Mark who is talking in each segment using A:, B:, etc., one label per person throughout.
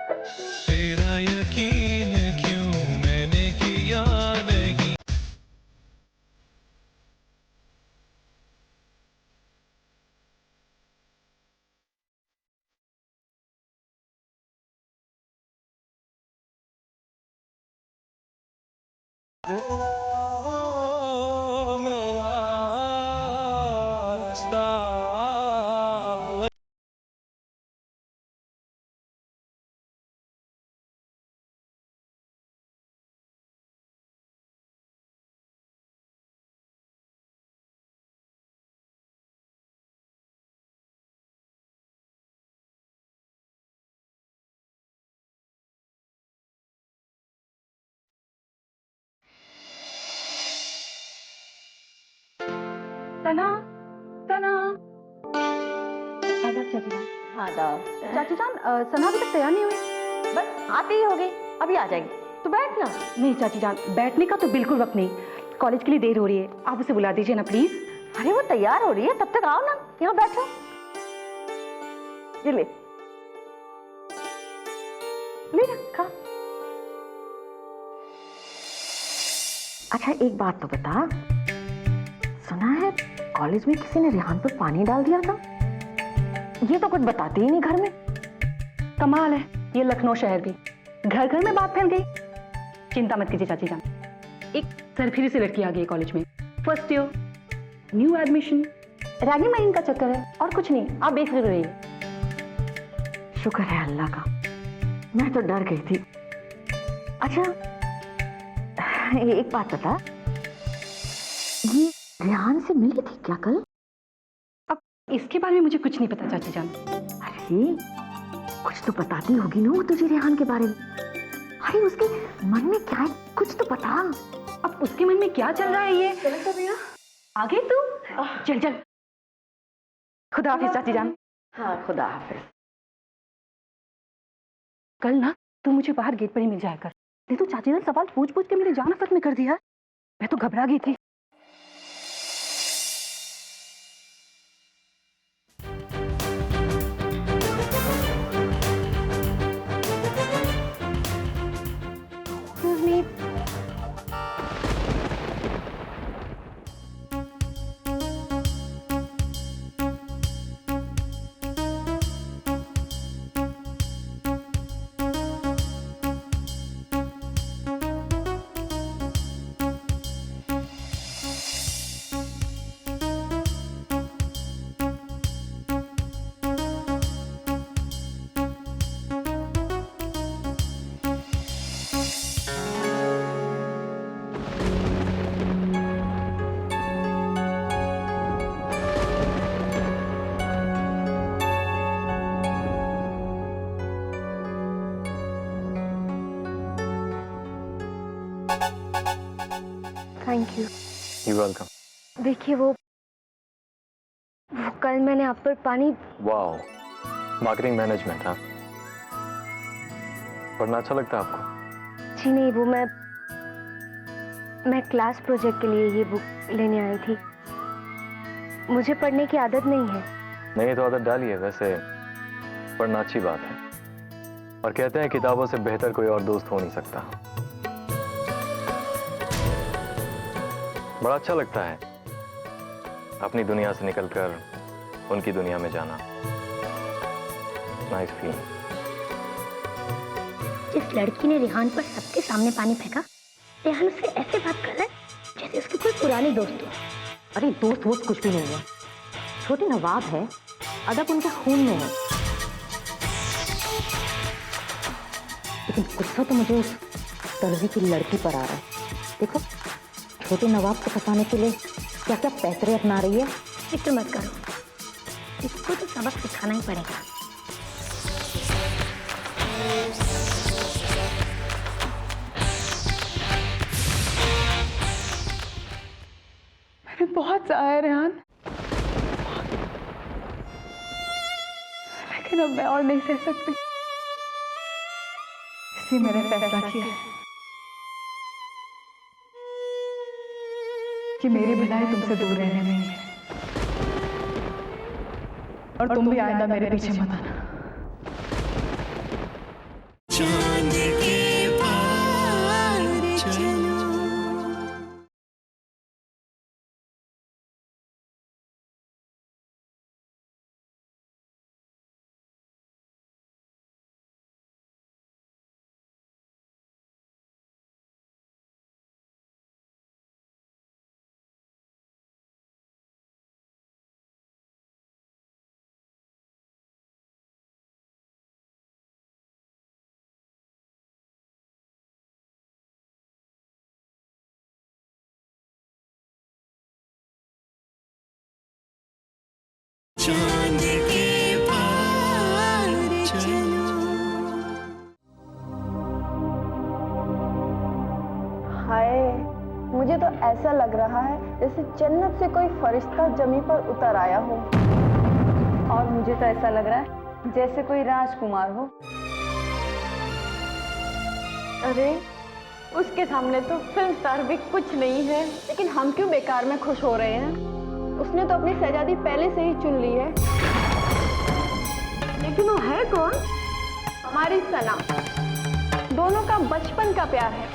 A: तेरा यकीन क्यों मैंने किया नहीं। ओ मेरा रास्ता।
B: सना, सना। आदाब चाची जान।
C: आदाब।
B: चाची जान, सना अभी तक तैयार नहीं हुई।
C: बस आती ही होगी, अभी आ जाएगी। तो बैठ ना।
B: नहीं चाची जान, बैठने का तो बिल्कुल वक्त नहीं। कॉलेज के लिए देर हो रही है, आप उसे बुला दीजिए ना प्लीज।
C: अरे वो तैयार हो रही है, तब तक आओ ना, यहाँ बैठो। ये ले रखा। अच्छा एक बात तो बता, सुना है कॉलेज में किसी ने रेहान पर पानी डाल दिया था? ये तो कुछ बताते ही नहीं घर में।
B: कमाल है, ये लखनऊ शहर भी घर घर में बात फैल गई। चिंता मत कीजिए चाची जान, एक सरफिरी सी लड़की आ गई कॉलेज में, first year, new admission, ragging मैगिंग का चक्कर है और कुछ नहीं, आप बेफिक्र रहिए।
C: शुक्र है अल्लाह का, मैं तो डर गई थी। अच्छा एक बात बता, ये रेहान से मिली थी क्या कल?
B: अब इसके बारे में मुझे कुछ नहीं पता चाची जान।
C: अरे कुछ तो बताती होगी ना वो तुझे रेहान के बारे में। अरे उसके मन में क्या है, कुछ तो बता।
B: अब उसके मन में क्या चल रहा है ये चल भैया। आगे तू चल चल। खुदा हाफिज चाची जान।
C: हाँ खुदा हाफिज।
B: कल ना तू मुझे बाहर गेट पर ही मिल जाया कर। नहीं तो चाची ने सवाल पूछ पूछ के मेरी जान आफत में कर दिया। मैं तो घबरा गई थी। Excuse me.
D: Thank you.
E: You welcome.
D: देखिए वो कल मैंने आप पर पानी।
E: Wow, marketing management. हाँ, पढ़ना अच्छा लगता है आपको?
D: जी नहीं, वो मैं क्लास प्रोजेक्ट के लिए ये बुक लेने आई थी। मुझे पढ़ने की आदत नहीं है।
E: नहीं तो आदत डाली है, वैसे पढ़ना अच्छी बात है। और कहते हैं किताबों से बेहतर कोई और दोस्त हो नहीं सकता। बड़ा अच्छा लगता है अपनी दुनिया से निकलकर उनकी दुनिया में जाना। Nice feeling.
F: जिस लड़की ने रेहान पर सबके सामने पानी फेंका, रेहान उससे ऐसे बात कर रहा है जैसे उसके कोई पुराने दोस्त हो।
C: अरे दोस्त वोस्त कुछ भी नहीं है, छोटे नवाब है, अदब उनके खून में है। लेकिन गुस्सा तो मुझे उस दर्जी की लड़की पर आ रहा है। देखो छोटे नवाब को फंसाने के लिए क्या क्या पैतरे अपना रही है।
F: फिक्र मत करो, इसको तो सबक सिखाना ही पड़ेगा।
B: मैंने बहुत सहा है रेहान, लेकिन अब मैं और नहीं सह सकती, इसलिए मैंने फैसला किया है कि मेरी भलाई तुमसे दूर रहने में है। और तुम भी आइंदा मेरे पीछे मत आना।
A: चांद के पार चलो। चांद के पार चलो।
G: हाय, मुझे तो ऐसा लग रहा है जैसे जन्नत से कोई फरिश्ता जमी पर उतर आया हो। और मुझे तो ऐसा लग रहा है जैसे कोई राजकुमार हो। अरे, उसके सामने तो फिल्म स्टार भी कुछ नहीं है, लेकिन हम क्यों बेकार में खुश हो रहे हैं? उसने तो अपनी शहजादी पहले से ही चुन ली है। लेकिन वो है कौन? हमारी सना। दोनों का बचपन का प्यार है।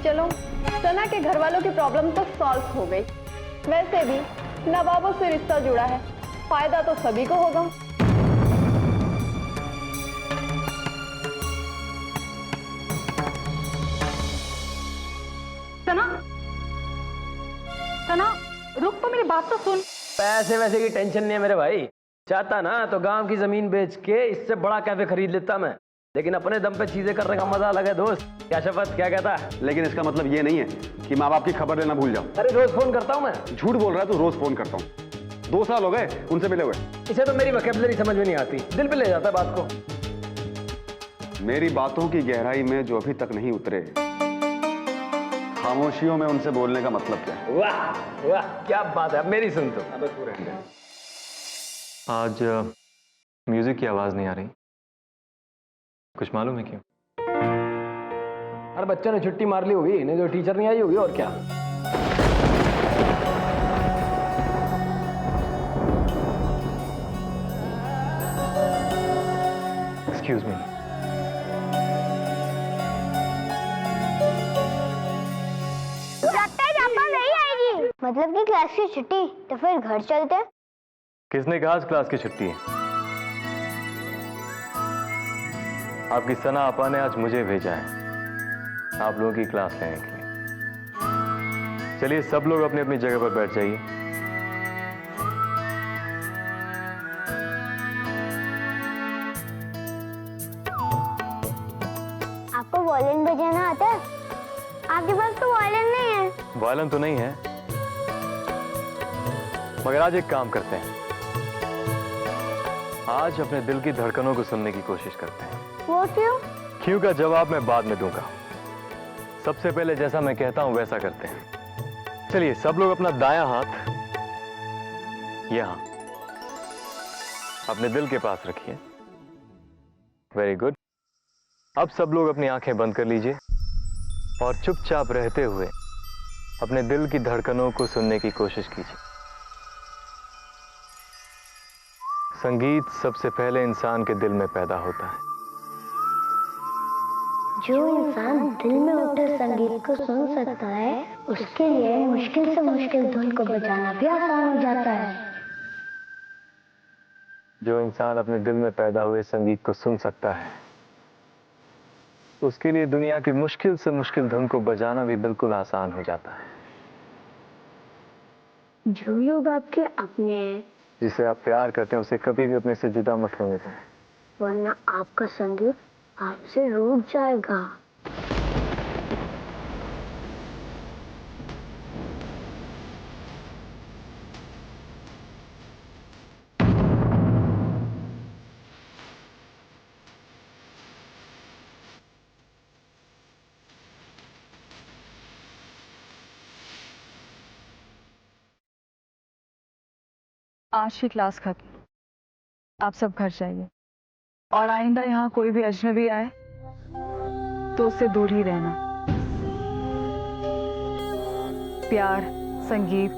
G: चलो, सना के घर वालों की प्रॉब्लम तो सॉल्व हो गई। वैसे भी नवाबों से रिश्ता जुड़ा है, फायदा तो सभी को होगा।
B: सना, रुक तो, मेरी बात तो सुन।
H: पैसे वैसे की टेंशन नहीं है मेरे भाई। चाहता ना तो गांव की जमीन बेच के इससे बड़ा कैफे खरीद लेता मैं, लेकिन अपने दम पे चीजें करने का मजा अलग है दोस्त। क्या शपथ, क्या कहता है?
I: लेकिन इसका मतलब ये नहीं है कि माँ बाप की खबर लेना भूल जाओ।
H: अरे रोज फोन करता हूँ मैं।
I: झूठ बोल रहा है तू, रोज फोन करता हूँ। 2 साल हो गए उनसे मिले हुए।
H: इसे तो मेरी वोकैबुलरी समझ में नहीं आती, दिल पे ले जाता है बात को।
I: मेरी बातों की गहराई में जो अभी तक नहीं उतरे, खामोशियों में उनसे बोलने का मतलब क्या है?
H: वाह वाह, क्या बात है। अब मेरी सुन तो।
E: आज म्यूजिक की आवाज नहीं आ रही, कुछ मालूम है क्यों?
H: अरे बच्चों ने छुट्टी मार ली होगी, नहीं तो टीचर नहीं आई होगी, और क्या।
E: Excuse me.
F: मतलब कि क्लास की छुट्टी, तो फिर घर चलते।
E: किसने कहा आज क्लास की छुट्टी है? आपकी सना आपा ने आज मुझे भेजा है आप लोगों की क्लास लेने के लिए। चलिए सब लोग अपनी अपनी जगह पर बैठ जाइए।
F: आपको वायलिन बजाना आता है? आपके पास तो वायलिन नहीं है।
E: वायलिन तो नहीं है, मगर आज एक काम करते हैं, आज अपने दिल की धड़कनों को सुनने की कोशिश करते हैं।
F: वो क्यों?
E: क्यों का जवाब मैं बाद में दूंगा, सबसे पहले जैसा मैं कहता हूं वैसा करते हैं। चलिए सब लोग अपना दायां हाथ यहां अपने दिल के पास रखिए। Very good. अब सब लोग अपनी आंखें बंद कर लीजिए और चुपचाप रहते हुए अपने दिल की धड़कनों को सुनने की कोशिश कीजिए। संगीत सबसे पहले इंसान के दिल में पैदा होता है।
F: जो इंसान दिल में उठे संगीत को सुन सकता है, उसके लिए मुश्किल से मुश्किल धुन को बजाना भी आसान हो जाता है।
E: जो इंसान अपने दिल में पैदा हुए संगीत को सुन सकता है, उसके लिए दुनिया की मुश्किल से मुश्किल धुन को बजाना भी बिल्कुल आसान हो जाता है।
F: जो लोग आपके अपने हैं,
E: जिसे आप प्यार करते हैं, उसे कभी भी अपने से जुदा मत होने दें,
F: वरना आपका संगीत आपसे रूठ जाएगा।
B: आज की क्लास खत्म, आप सब घर जाइए और आइंदा यहाँ कोई भी अजनबी आए तो उससे दूर ही रहना। प्यार, संगीत,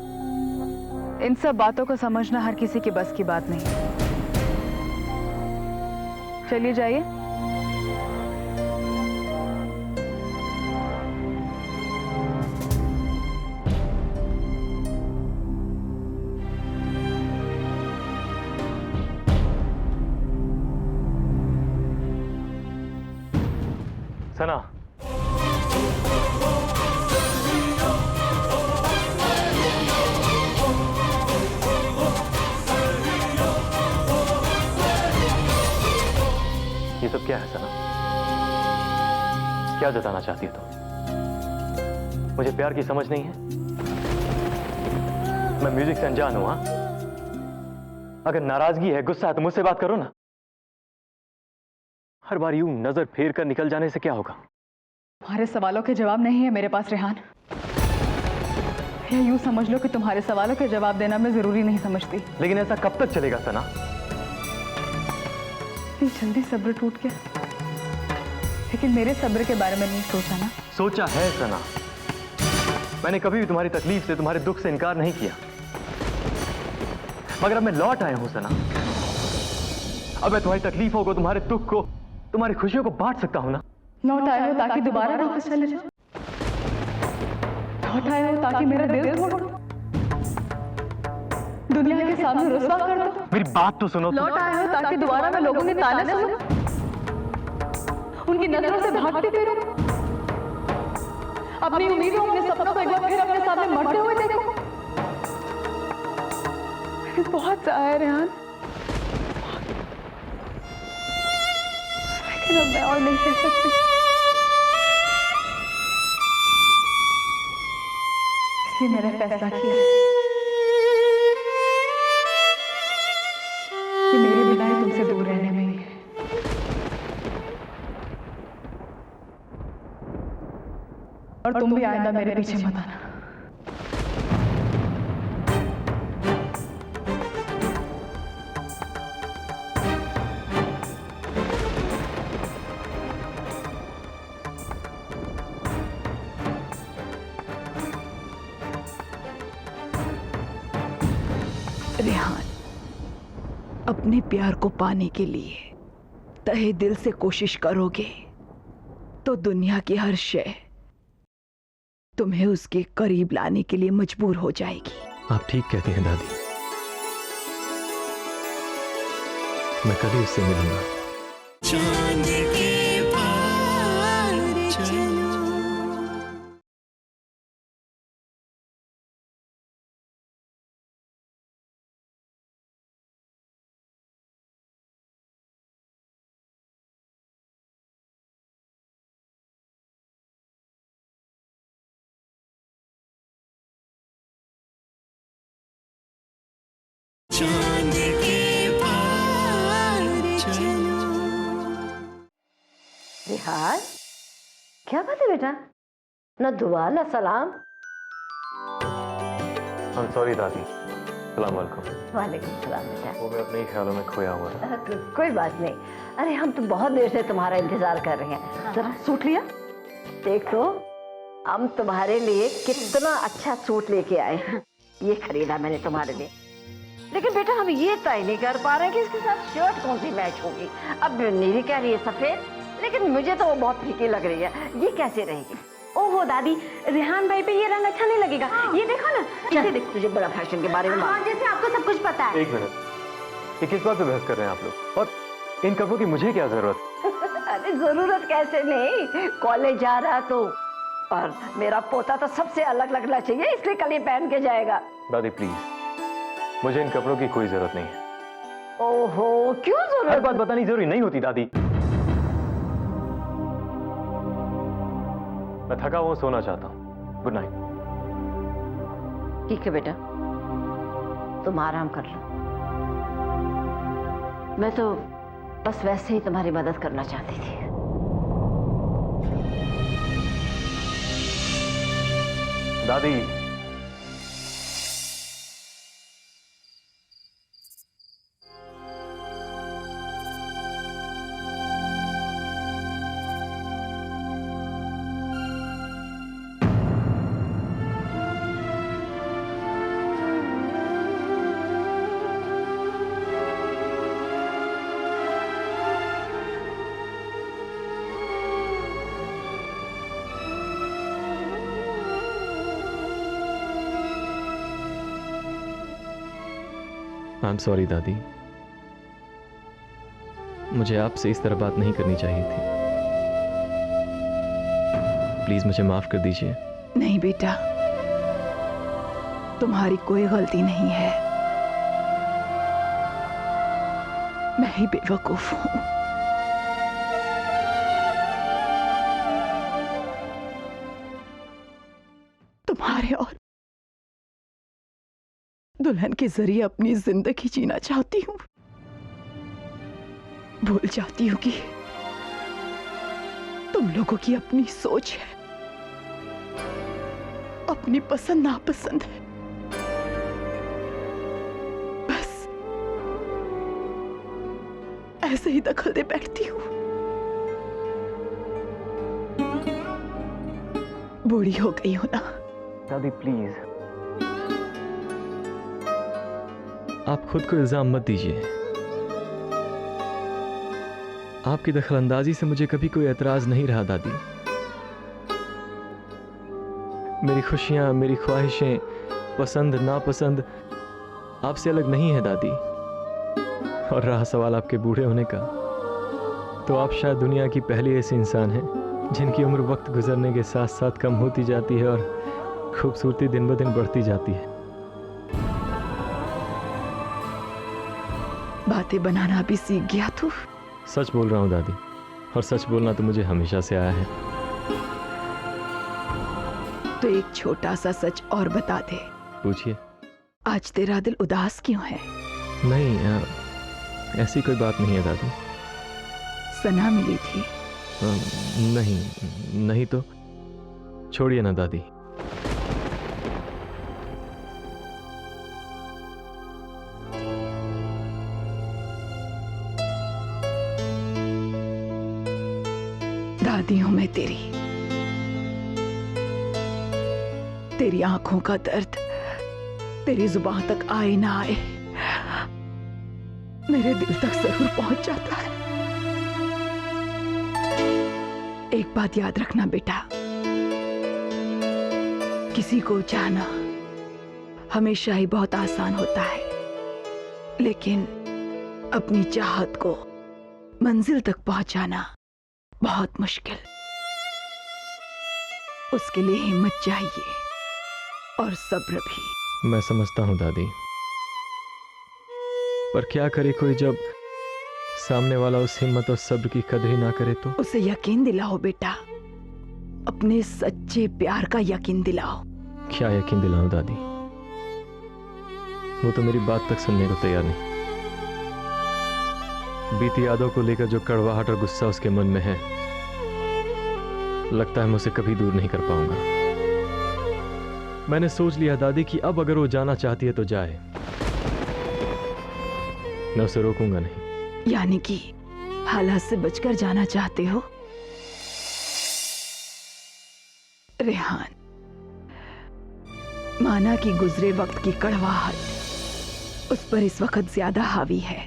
B: इन सब बातों को समझना हर किसी के बस की बात नहीं। चलिए जाइए।
E: सना, ये सब क्या है सना? क्या जताना चाहती है तुम? मुझे प्यार की समझ नहीं है? मैं म्यूजिक से अनजान हूं, हाँ? अगर नाराजगी है, गुस्सा है तो मुझसे बात करो ना। हर बार यूं नजर फेर कर निकल जाने से क्या होगा?
B: तुम्हारे सवालों के जवाब नहीं है मेरे पास रेहान। या यूं समझ लो कि तुम्हारे सवालों के जवाब देना मैं जरूरी नहीं समझती।
E: लेकिन ऐसा कब तक चलेगा सना?
B: इतनी जल्दी सब्र टूट गया, लेकिन मेरे सब्र के बारे में नहीं सोचा ना?
E: सोचा है सना। मैंने कभी भी तुम्हारी तकलीफ से, तुम्हारे दुख से इनकार नहीं किया, मगर अब मैं लौट आया हूं सना। अब मैं तुम्हारी तकलीफों को, तुम्हारे दुख को, तुम्हारी खुशियों को बांट सकता हूं ना।
B: लौट आए हो ताकि दोबारा वापस चले जाओ? लौट आए हो ताकि मेरा दिल तोड़ दो, दुनिया के सामने रुस्वा कर दो?
E: मेरी बात तो सुनो।
B: लौट आए हो ताकि दोबारा मैं लोगों के ताने सुनूं, उनकी नजरों से भागते फिरूं, अपनी उम्मीदों, अपने सपनों को एक बार फिर अपने सामने मरते हुए देखो? बहुत चाह है रेहान, लेकिन अब मैं और नहीं सह सकती। इसलिए मैंने फैसला किया कि मेरी भलाई तुमसे दूर रहने में ही है। और तुम भी आइंदा मेरे पीछे मत आना।
J: रेहान, अपने प्यार को पाने के लिए तहे दिल से कोशिश करोगे तो दुनिया की हर शय तुम्हें उसके करीब लाने के लिए मजबूर हो जाएगी।
E: आप ठीक कहती हैं दादी। मैं कल ही उससे मिलूंगा।
A: चांद के पार चलो। चांद के पार चलो।
C: रेहान, क्या बात है बेटा? न दुआ न सलाम।
E: I'm sorry दादी। सलाम वालेकुम।
C: वालेकुम सलाम बेटा।
E: वो मैं अपने ही ख्यालों में खोया हुआ था।
C: कोई बात नहीं। अरे हम तो बहुत देर से तुम्हारा इंतजार कर रहे हैं। जरा सूट लिया? देख तो, हम तुम्हारे लिए कितना अच्छा सूट लेके आए हैं। ये खरीदा मैंने तुम्हारे लिए। लेकिन बेटा हम ये तय नहीं कर पा रहे कि इसके साथ शर्ट कौन सी मैच होगी। अब नीली कह रही है सफेद, लेकिन मुझे तो वो बहुत फीकी लग रही है। ये कैसे रहेगी?
D: ओहो दादी, रेहान भाई पे ये रंग अच्छा नहीं लगेगा। ये देखो ना,
C: इसे देख, तुझे बड़ा फैशन के बारे में
D: हाँ, जैसे आपको सब कुछ पता है।
E: एक मिनट, ये किस बात पे बहस कर रहे हैं आप लोग? और इन कपड़ों की मुझे क्या जरूरत?
C: अरे जरूरत कैसे नहीं, कॉलेज जा रहा तो। और मेरा पोता तो सबसे अलग लगना चाहिए, इसलिए कल ये पहन के जाएगा।
E: दादी प्लीज, मुझे इन कपड़ों की कोई जरूरत नहीं है।
C: ओहो, क्यों जरूरत?
E: हर बात बतानी जरूरी नहीं होती दादी। मैं थका हुआ सोना चाहता हूँ। Good night.
C: ठीक है बेटा, तुम आराम कर लो। मैं तो बस वैसे ही तुम्हारी मदद करना चाहती थी।
E: दादी, आई एम सॉरी दादी, मुझे आपसे इस तरह बात नहीं करनी चाहिए थी। प्लीज मुझे माफ कर दीजिए।
J: नहीं बेटा, तुम्हारी कोई गलती नहीं है, मैं ही बेवकूफ हूं। तुम्हारे और दुल्हन के जरिए अपनी जिंदगी जीना चाहती हूं। भूल जाती हूं कि तुम लोगों की अपनी सोच है, अपनी पसंद नापसंद है। बस ऐसे ही दखल दे बैठती हूं। बूढ़ी हो गई हो ना।
E: दादी प्लीज, आप खुद को इल्जाम मत दीजिए। आपकी दखलंदाजी से मुझे कभी कोई एतराज नहीं रहा दादी। मेरी खुशियां, मेरी ख्वाहिशें, पसंद नापसंद आपसे अलग नहीं है दादी। और रहा सवाल आपके बूढ़े होने का, तो आप शायद दुनिया की पहली ऐसी इंसान हैं जिनकी उम्र वक्त गुजरने के साथ साथ कम होती जाती है और खूबसूरती दिन ब दिन बढ़ती जाती है।
J: बातें बनाना भी सीख गया तू।
E: सच बोल रहा हूं दादी, और सच बोलना तो मुझे हमेशा से आया है।
J: तो एक छोटा सा सच और बता दे।
E: पूछिए।
J: आज तेरा दिल उदास क्यों है?
E: नहीं, ऐसी कोई बात नहीं है दादी।
J: सना मिली थी?
E: नहीं तो छोड़िए ना दादी।
J: दादी हूं मैं तेरी आंखों का दर्द तेरी जुबान तक आए ना आए, मेरे दिल तक जरूर पहुंच जाता है। एक बात याद रखना बेटा, किसी को चाहना हमेशा ही बहुत आसान होता है, लेकिन अपनी चाहत को मंजिल तक पहुंचाना बहुत मुश्किल। उसके लिए हिम्मत चाहिए और सब्र भी।
E: मैं समझता हूं दादी, पर क्या करे कोई जब सामने वाला उस हिम्मत और सब्र की कदर ही ना करे तो?
J: उसे यकीन दिलाओ बेटा, अपने सच्चे प्यार का यकीन दिलाओ।
E: क्या यकीन दिलाऊं दादी? वो तो मेरी बात तक सुनने को तैयार नहीं। बीती यादों को लेकर जो कड़वाहट और गुस्सा उसके मन में है, लगता है मैं उसे कभी दूर नहीं कर पाऊंगा। मैंने सोच लिया दादी कि अब अगर वो जाना चाहती है तो जाए, मैं उसे रोकूंगा नहीं।
J: यानी कि हालात से बचकर जाना चाहते हो? रेहान, माना कि गुजरे वक्त की कड़वाहट उस पर इस वक्त ज्यादा हावी है,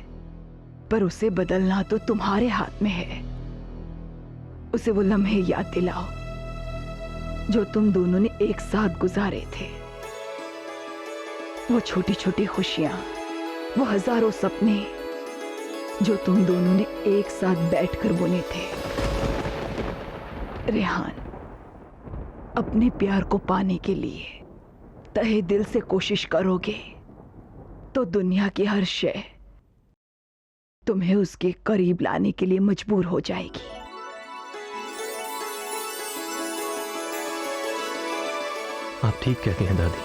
J: पर उसे बदलना तो तुम्हारे हाथ में है। उसे वो लम्हे याद दिलाओ जो तुम दोनों ने एक साथ गुजारे थे। वो छोटी छोटी खुशियां, वो हजारों सपने जो तुम दोनों ने एक साथ बैठकर बुने थे। रेहान, अपने प्यार को पाने के लिए तहे दिल से कोशिश करोगे तो दुनिया की हर शय तुम्हें उसके करीब लाने के लिए मजबूर हो जाएगी।
E: आप ठीक कहती हैं दादी,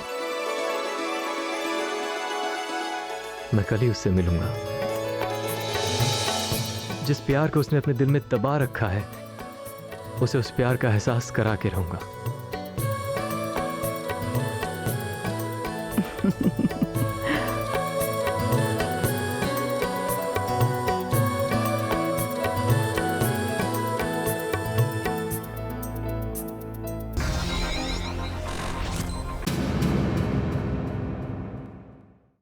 E: मैं कल ही उससे मिलूंगा। जिस प्यार को उसने अपने दिल में दबा रखा है, उसे उस प्यार का एहसास करा के रहूंगा।